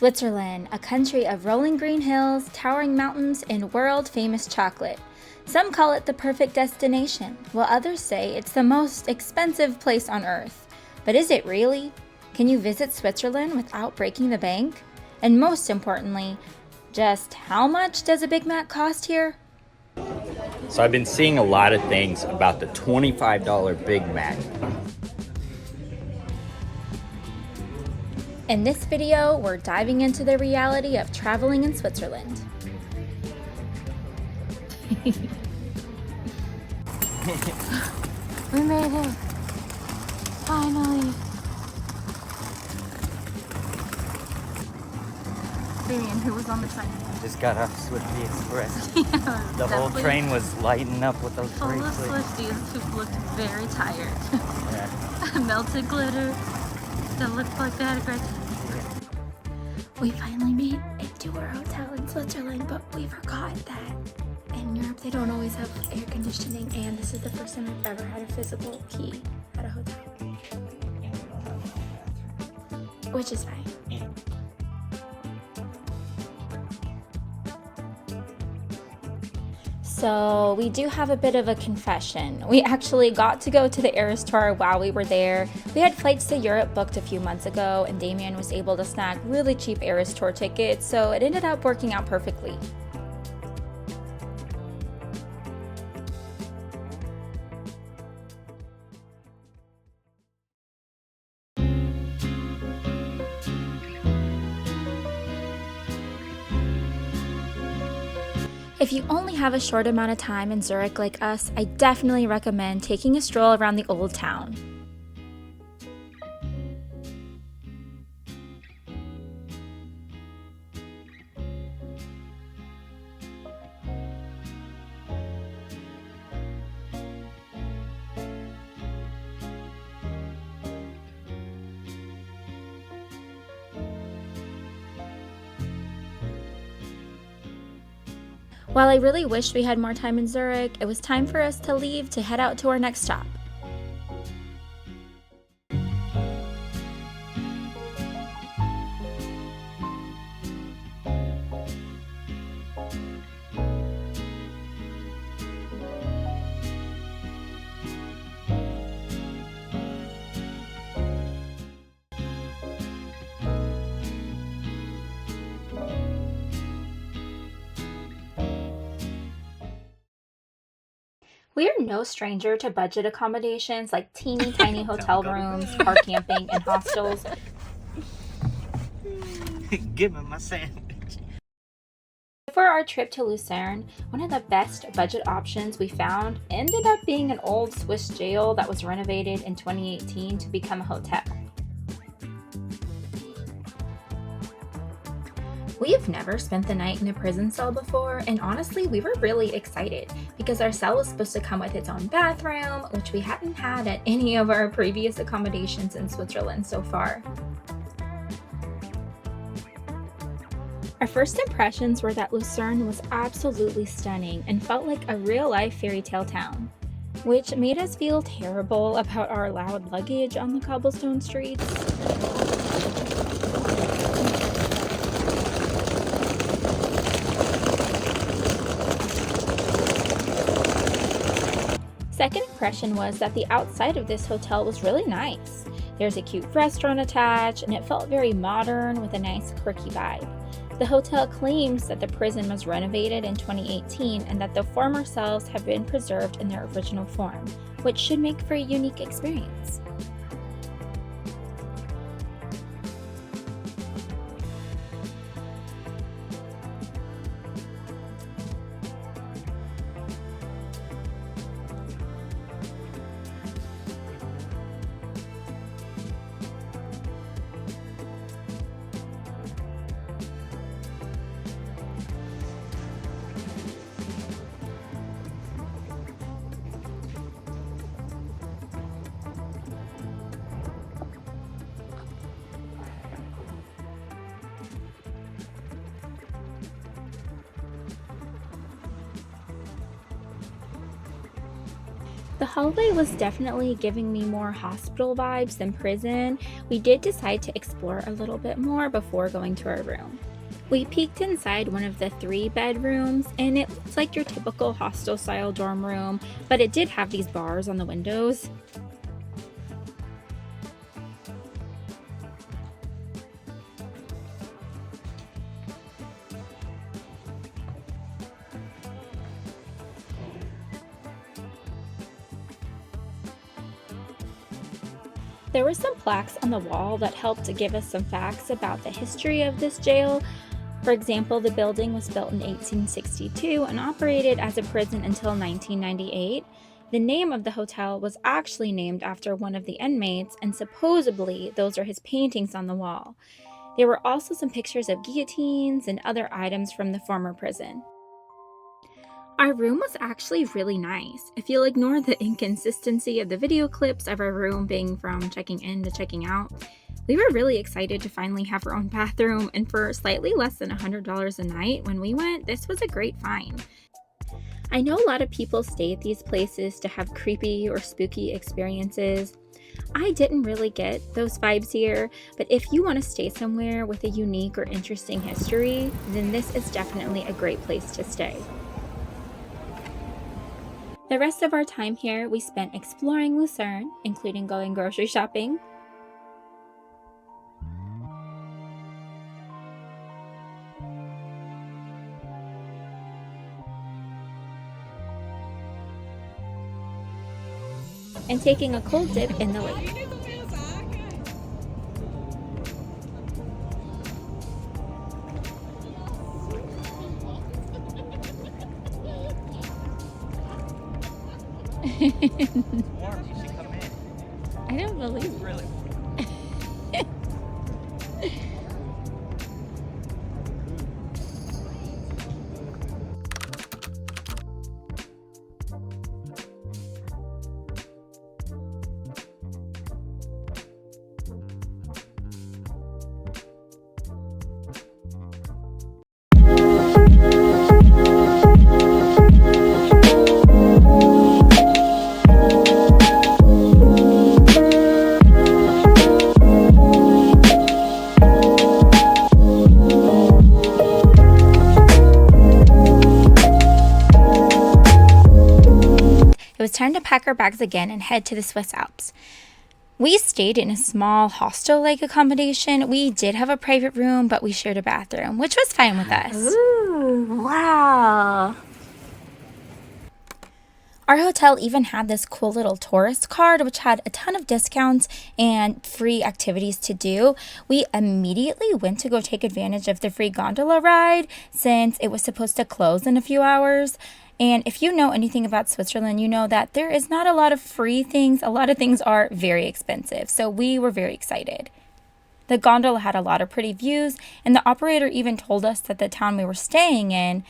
Switzerland, a country of rolling green hills, towering mountains, and world-famous chocolate. Some call it the perfect destination, while others say it's the most expensive place on earth. But is it really? Can you visit Switzerland without breaking the bank? And most importantly, just how much does a Big Mac cost here? So I've been seeing a lot of things about the $25 Big Mac. In this video, we're diving into the reality of traveling in Switzerland. We made it! Finally! Damien, who was on the train? Just got off Swifty Express. The whole train was lighting up with those full of Swifties who looked very tired. Yeah. Melted glitter. That looked like they had a great time. We finally made it to our hotel in Switzerland, but we forgot that in Europe they don't always have air conditioning, and this is the first time I've ever had a physical key at a hotel. Which is fine. So we do have a bit of a confession. We actually got to go to the Eras Tour while we were there. We had flights to Europe booked a few months ago, and Damien was able to snag really cheap Eras Tour tickets, so it ended up working out perfectly. If you only have a short amount of time in Zurich like us, I definitely recommend taking a stroll around the old town. While I really wish we had more time in Zurich, it was time for us to leave to head out to our next stop. We are no stranger to budget accommodations like teeny tiny hotel rooms, car camping, and hostels. Give me my sandwich. For our trip to Lucerne, one of the best budget options we found ended up being an old Swiss jail that was renovated in 2018 to become a hotel. We have never spent the night in a prison cell before, and honestly, we were really excited because our cell was supposed to come with its own bathroom, which we hadn't had at any of our previous accommodations in Switzerland so far. Our first impressions were that Lucerne was absolutely stunning and felt like a real-life fairy tale town, which made us feel terrible about our loud luggage on the cobblestone streets. Second impression was that the outside of this hotel was really nice. There's a cute restaurant attached, and it felt very modern with a nice quirky vibe. The hotel claims that the prison was renovated in 2018 and that the former cells have been preserved in their original form, which should make for a unique experience. The hallway was definitely giving me more hospital vibes than prison. We did decide to explore a little bit more before going to our room. We peeked inside one of the 3 bedrooms, and it looks like your typical hostel style dorm room, but it did have these bars on the windows. There were some plaques on the wall that helped to give us some facts about the history of this jail. For example, the building was built in 1862 and operated as a prison until 1998. The name of the hotel was actually named after one of the inmates, and supposedly those are his paintings on the wall. There were also some pictures of guillotines and other items from the former prison. Our room was actually really nice. If you'll ignore the inconsistency of the video clips of our room being from checking in to checking out, we were really excited to finally have our own bathroom, and for slightly less than $100 a night when we went, this was a great find. I know a lot of people stay at these places to have creepy or spooky experiences. I didn't really get those vibes here, but if you want to stay somewhere with a unique or interesting history, then this is definitely a great place to stay. The rest of our time here we spent exploring Lucerne, including going grocery shopping, and taking a cold dip in the lake. It's warm. You should come in. I don't believe It's really warm. It was time to pack our bags again and head to the Swiss Alps. We stayed in a small hostel-like accommodation. We did have a private room, but we shared a bathroom, which was fine with us. Ooh, wow. Our hotel even had this cool little tourist card, which had a ton of discounts and free activities to do. We immediately went to go take advantage of the free gondola ride since it was supposed to close in a few hours. And if you know anything about Switzerland, you know that there is not a lot of free things. A lot of things are very expensive. So we were very excited. The gondola had a lot of pretty views, and the operator even told us that the town we were staying in,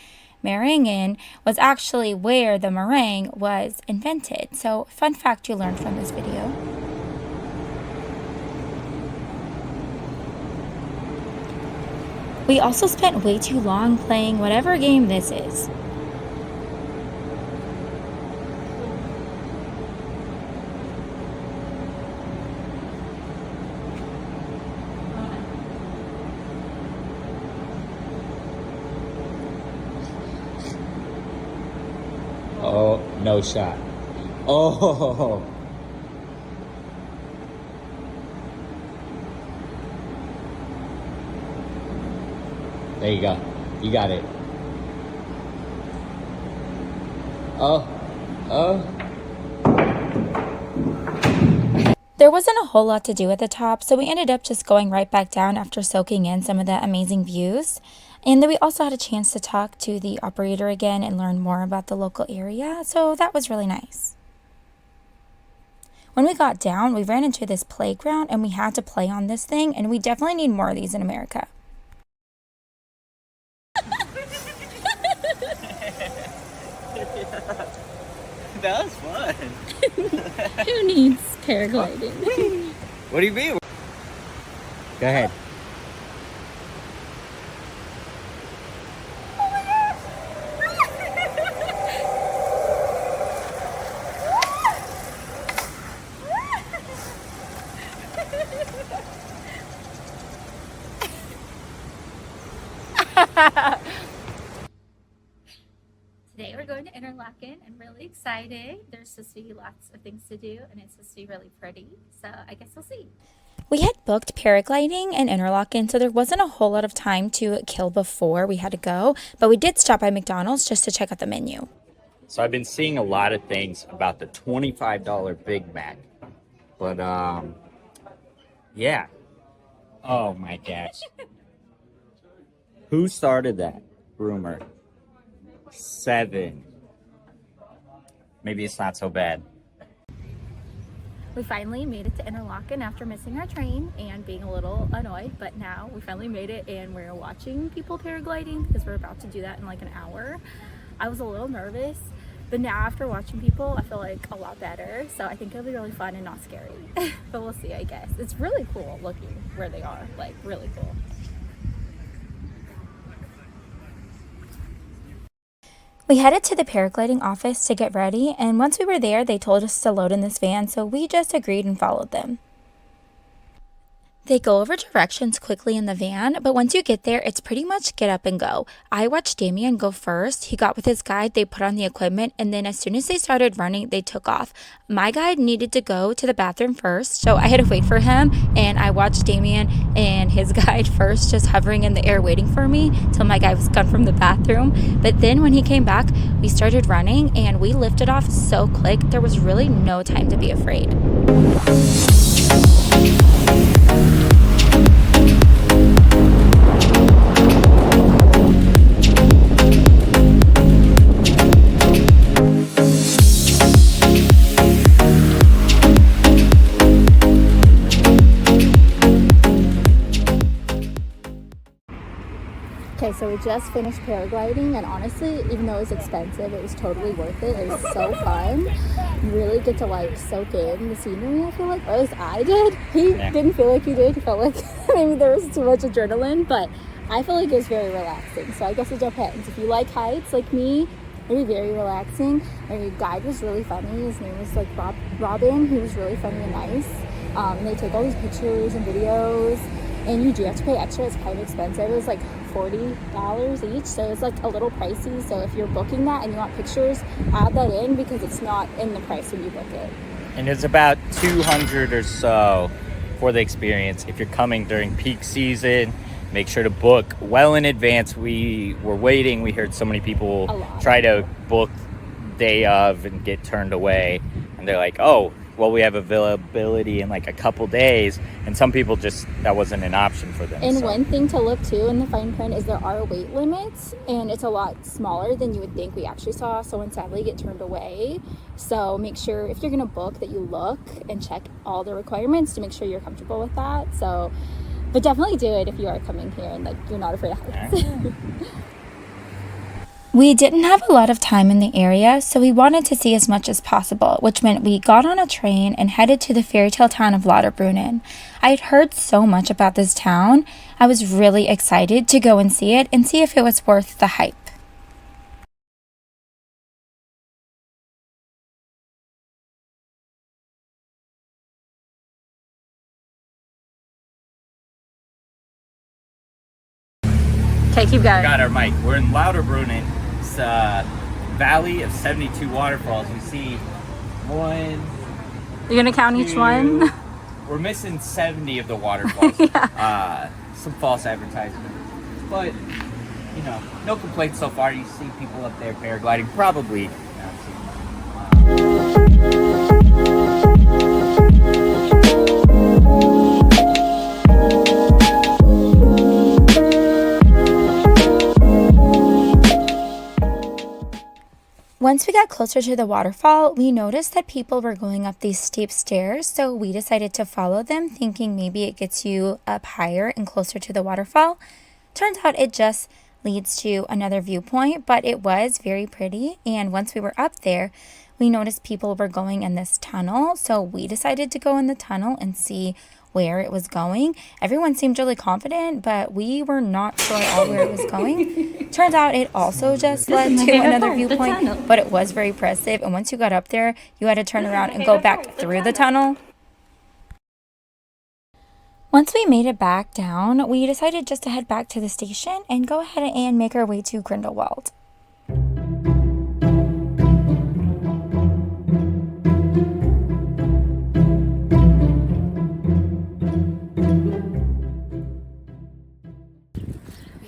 Meringen, was actually where the meringue was invented. So, fun fact you learned from this video. We also spent way too long playing whatever game this is. Oh, no shot. Oh. There you go. You got it. Oh. There wasn't a whole lot to do at the top, so we ended up just going right back down after soaking in some of the amazing views. And then we also had a chance to talk to the operator again and learn more about the local area, so that was really nice. When we got down, we ran into this playground and we had to play on this thing, and we definitely need more of these in America. That was fun. Who needs paragliding? What do you mean? Go ahead. Today we're going to Interlaken. I'm really excited. There's supposed to be lots of things to do and it's supposed to be really pretty. So I guess we'll see. We had booked paragliding in Interlaken, so there wasn't a whole lot of time to kill before we had to go. But we did stop by McDonald's just to check out the menu. So I've been seeing a lot of things about the $25 Big Mac. But, yeah. Oh my gosh. Who started that rumor? 7. Maybe it's not so bad. We finally made it to Interlaken after missing our train and being a little annoyed, but now we finally made it and we're watching people paragliding because we're about to do that in like an hour. I was a little nervous, but now after watching people, I feel like a lot better. So I think it'll be really fun and not scary, but we'll see, I guess. It's really cool looking where they are, like really cool. We headed to the paragliding office to get ready, and once we were there, they told us to load in this van, so we just agreed and followed them. They go over directions quickly in the van, but once you get there, it's pretty much get up and go. I watched Damien go first. He got with his guide, they put on the equipment, and then as soon as they started running, they took off. My guide needed to go to the bathroom first, so I had to wait for him, and I watched Damien and his guide first, just hovering in the air waiting for me till my guide was gone from the bathroom. But then when he came back, we started running, and we lifted off so quick, there was really no time to be afraid. Okay, so we just finished paragliding, and honestly, even though it was expensive, it was totally worth it. It was so fun. You really get to like soak in the scenery, I feel like, or at least I did. He didn't feel like he did. He felt like maybe there was too much adrenaline, but I feel like it was very relaxing. So I guess it depends. If you like heights like me, it'd be very relaxing. And your guide was really funny. His name was like Robin. He was really funny and nice. And they take all these pictures and videos, and you do have to pay extra. It's kind of expensive. It was like $40 each, so it's like a little pricey. So if you're booking that and you want pictures, add that in because it's not in the price when you book it. And it's about $200 or so for the experience. If you're coming during peak season, make sure to book well in advance. We were waiting. We heard so many people try to book day of and get turned away, and they're like, oh, well, we have availability in like a couple days, and some people just, that wasn't an option for them. And one thing to look too in the fine print is there are weight limits, and it's a lot smaller than you would think. We actually saw someone sadly get turned away, so make sure if you're gonna book that you look and check all the requirements to make sure you're comfortable with that. So, but definitely do it if you are coming here and like you're not afraid of heights. We didn't have a lot of time in the area, so we wanted to see as much as possible, which meant we got on a train and headed to the fairy tale town of Lauterbrunnen. I had heard so much about this town. I was really excited to go and see it and see if it was worth the hype. Okay, keep going. Got our mic. We're in Lauterbrunnen. It's a valley of 72 waterfalls. You see one. You're gonna count each one? We're missing 70 of the waterfalls. Yeah. Some false advertisement. But, you know, no complaints so far. You see people up there paragliding. Probably not Once we got closer to the waterfall, we noticed that people were going up these steep stairs, so we decided to follow them, thinking maybe it gets you up higher and closer to the waterfall. Turns out it just leads to another viewpoint, but it was very pretty, and once we were up there, we noticed people were going in this tunnel, so we decided to go in the tunnel and see where it was going. Everyone seemed really confident, but we were not sure at all where it was going. Turns out it also just led to another viewpoint, but it was very impressive, and once you got up there, you had to turn around and go back through the tunnel. Once we made it back down, we decided just to head back to the station and go ahead and make our way to Grindelwald.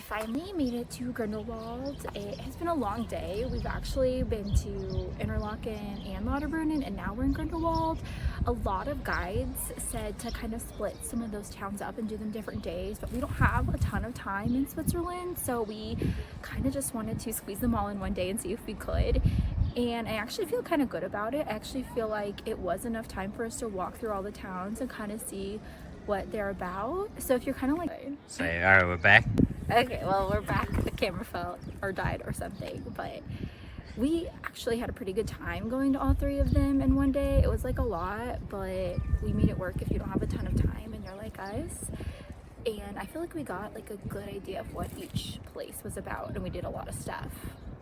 Finally made it to Grindelwald. It has been a long day. We've actually been to Interlaken and Lauterbrunnen, and now we're in Grindelwald. A lot of guides said to kind of split some of those towns up and do them different days, but we don't have a ton of time in Switzerland, so we kind of just wanted to squeeze them all in one day and see if we could. And I actually feel kind of good about it. I actually feel like it was enough time for us to walk through all the towns and kind of see what they're about. So if you're kind of like... Say, all right, we're back. Okay, well, we're back. The camera fell or died or something, but we actually had a pretty good time going to all three of them in one day. It was like a lot, but we made it work if you don't have a ton of time and you're like us. And I feel like we got like a good idea of what each place was about, and we did a lot of stuff.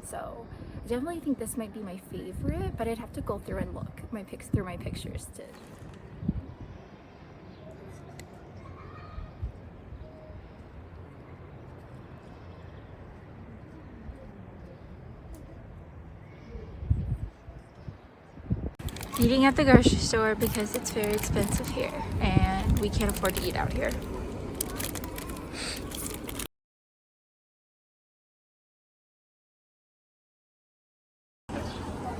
So I definitely think this might be my favorite, but I'd have to go through and look through my pictures to... Eating at the grocery store because it's very expensive here and we can't afford to eat out here.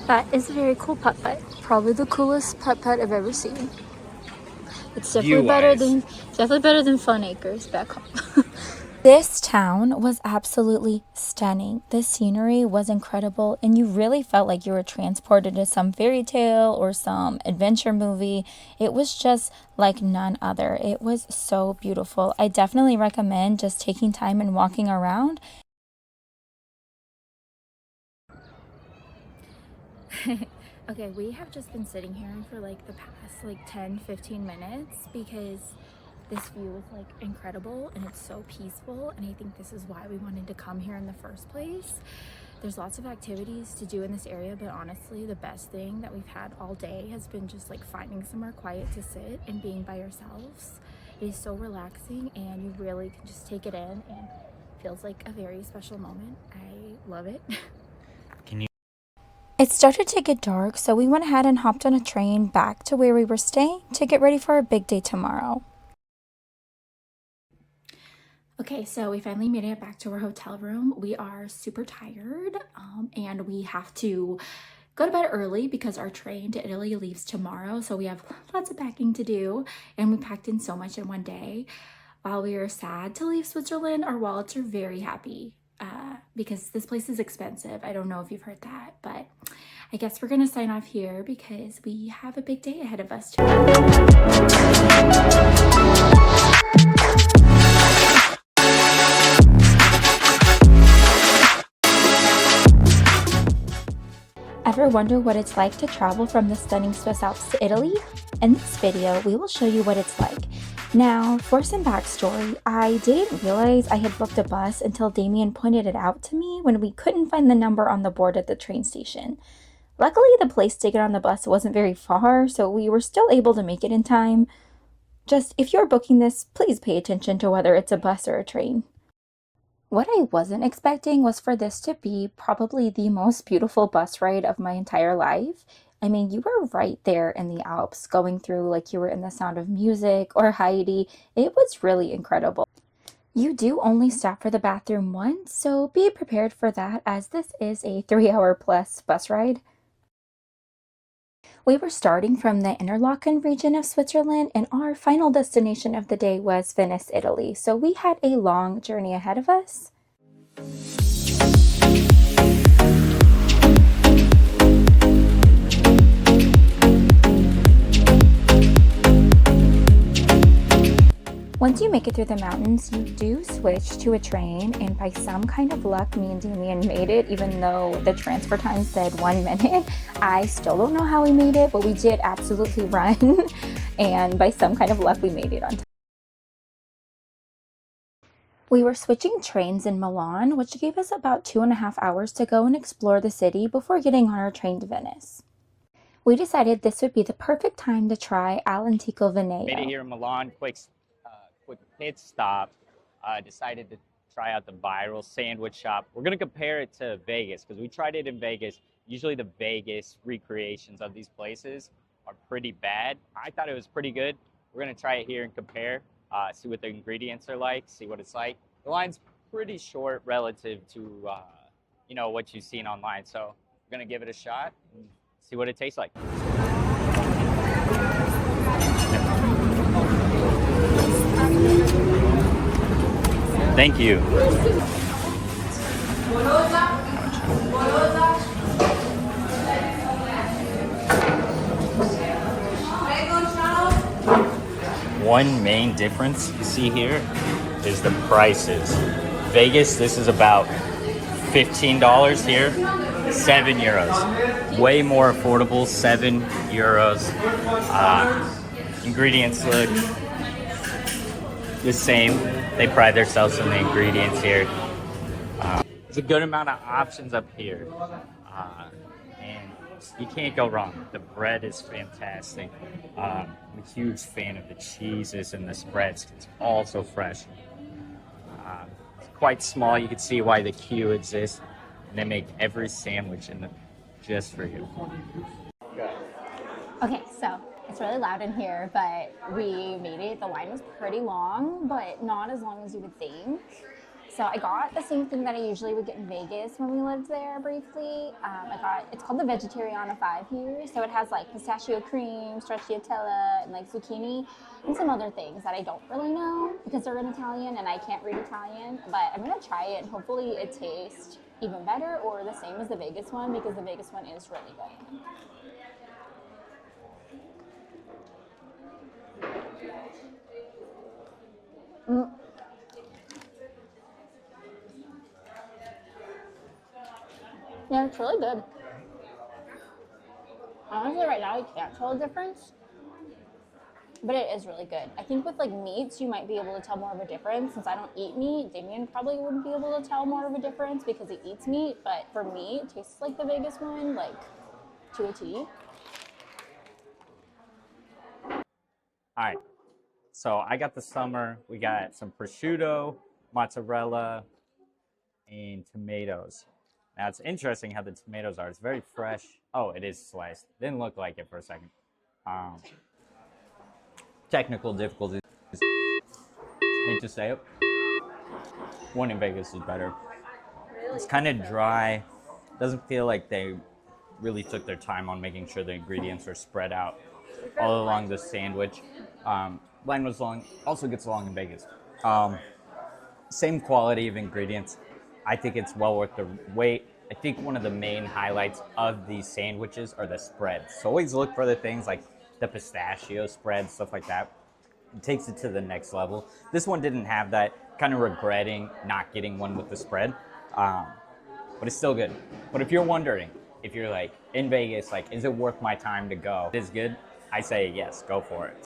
That is a very cool putt-putt. Probably the coolest putt-putt I've ever seen. It's definitely better than Fun Acres back home. This town was absolutely stunning. The scenery was incredible, and you really felt like you were transported to some fairy tale or some adventure movie. It was just like none other. It was so beautiful. I definitely recommend just taking time and walking around. Okay, we have just been sitting here for like the past like 10-15 minutes because this view is like incredible and it's so peaceful, and I think this is why we wanted to come here in the first place. There's lots of activities to do in this area, but honestly the best thing that we've had all day has been just like finding somewhere quiet to sit and being by yourselves. It is so relaxing and you really can just take it in, and it feels like a very special moment. I love it. It started to get dark, so we went ahead and hopped on a train back to where we were staying to get ready for our big day tomorrow. Okay, so we finally made it back to our hotel room. We are super tired and we have to go to bed early because our train to Italy leaves tomorrow. So we have lots of packing to do, and we packed in so much in one day. While we are sad to leave Switzerland, our wallets are very happy because this place is expensive. I don't know if you've heard that, but I guess we're gonna sign off here because we have a big day ahead of us too. Ever wonder what it's like to travel from the stunning Swiss Alps to Italy? In this video, we will show you what it's like. Now, for some backstory, I didn't realize I had booked a bus until Damien pointed it out to me when we couldn't find the number on the board at the train station. Luckily, the place to get on the bus wasn't very far, so we were still able to make it in time. Just, if you're booking this, please pay attention to whether it's a bus or a train. What I wasn't expecting was for this to be probably the most beautiful bus ride of my entire life. I mean, you were right there in the Alps, going through like you were in The Sound of Music or Heidi. It was really incredible. You do only stop for the bathroom once, so be prepared for that, as this is a 3-hour plus bus ride. We were starting from the Interlaken region of Switzerland, and our final destination of the day was Venice, Italy. So we had a long journey ahead of us. Once you make it through the mountains, you do switch to a train, and by some kind of luck, me and Damien made it, even though the transfer time said 1 minute. I still don't know how we made it, but we did absolutely run, and by some kind of luck, we made it on time. We were switching trains in Milan, which gave us about 2.5 hours to go and explore the city before getting on our train to Venice. We decided this would be the perfect time to try Al Antico Veneto. Made it here in Milan, pit stop, decided to try out the viral sandwich shop. We're gonna compare it to Vegas because we tried it in Vegas. Usually the Vegas recreations of these places are pretty bad. I thought it was pretty good. We're gonna try it here and compare, see what the ingredients are like, see what it's like. The line's pretty short relative to you know, what you've seen online. So we're gonna give it a shot and see what it tastes like. Thank you. One main difference you see here is the prices. Vegas, this is about $15 here, €7. Way more affordable, €7. Ingredients look the same. They pride themselves on the ingredients here. There's a good amount of options up here. And you can't go wrong. The bread is fantastic. I'm a huge fan of the cheeses and the spreads. It's all so fresh. It's quite small. You can see why the queue exists. And they make every sandwich just for you. Okay, so it's really loud in here, but we made it. The line was pretty long, but not as long as you would think. So I got the same thing that I usually would get in Vegas when we lived there briefly. It's called the Vegetariana 5 here. So it has like pistachio cream, stracciatella, and like zucchini, and some other things that I don't really know because they're in Italian and I can't read Italian. But I'm gonna try it and hopefully it tastes even better or the same as the Vegas one because the Vegas one is really good. Yeah, it's really good. Honestly, right now I can't tell a difference, but it is really good. I think with like meats, you might be able to tell more of a difference. Since I don't eat meat, Damien probably wouldn't be able to tell more of a difference because he eats meat. But for me, it tastes like the Vegas one, like to a T. All right. So I got the summer. We got some prosciutto, mozzarella, and tomatoes. Now it's interesting how the tomatoes are. It's very fresh. Oh, it is sliced. Didn't look like it for a second. Technical difficulties. Hate to say it. One in Vegas is better. It's kind of dry. Doesn't feel like they really took their time on making sure the ingredients are spread out all along the sandwich. Line was long. Also gets long in Vegas. Same quality of ingredients. I think it's well worth the wait. I think one of the main highlights of these sandwiches are the spreads. So always look for the things like the pistachio spread, stuff like that. It takes it to the next level. This one didn't have that, kind of regretting not getting one with the spread. But it's still good. But if you're wondering, if you're like in Vegas, like, is it worth my time to go? It is good. I say yes, go for it.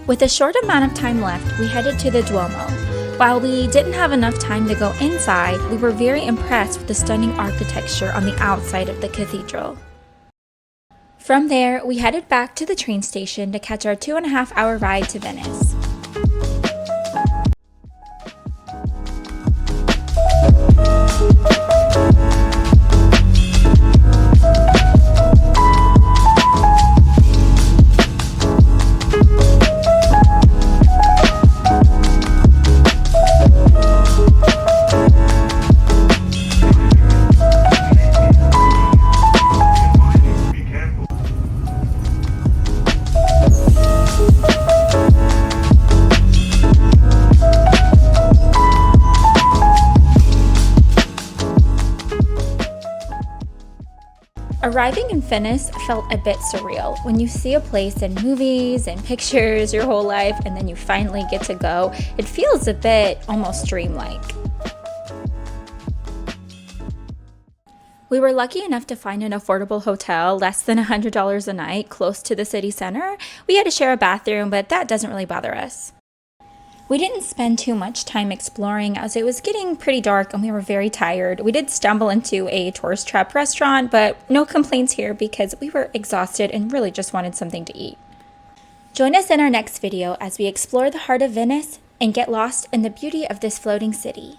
With a short amount of time left, we headed to the Duomo. While we didn't have enough time to go inside, we were very impressed with the stunning architecture on the outside of the cathedral. From there, we headed back to the train station to catch our 2.5-hour ride to Venice. Arriving in Venice felt a bit surreal. When you see a place in movies and pictures your whole life and then you finally get to go, it feels a bit almost dreamlike. We were lucky enough to find an affordable hotel, less than $100 a night, close to the city center. We had to share a bathroom, but that doesn't really bother us. We didn't spend too much time exploring as it was getting pretty dark and we were very tired. We did stumble into a tourist trap restaurant, but no complaints here because we were exhausted and really just wanted something to eat. Join us in our next video as we explore the heart of Venice and get lost in the beauty of this floating city.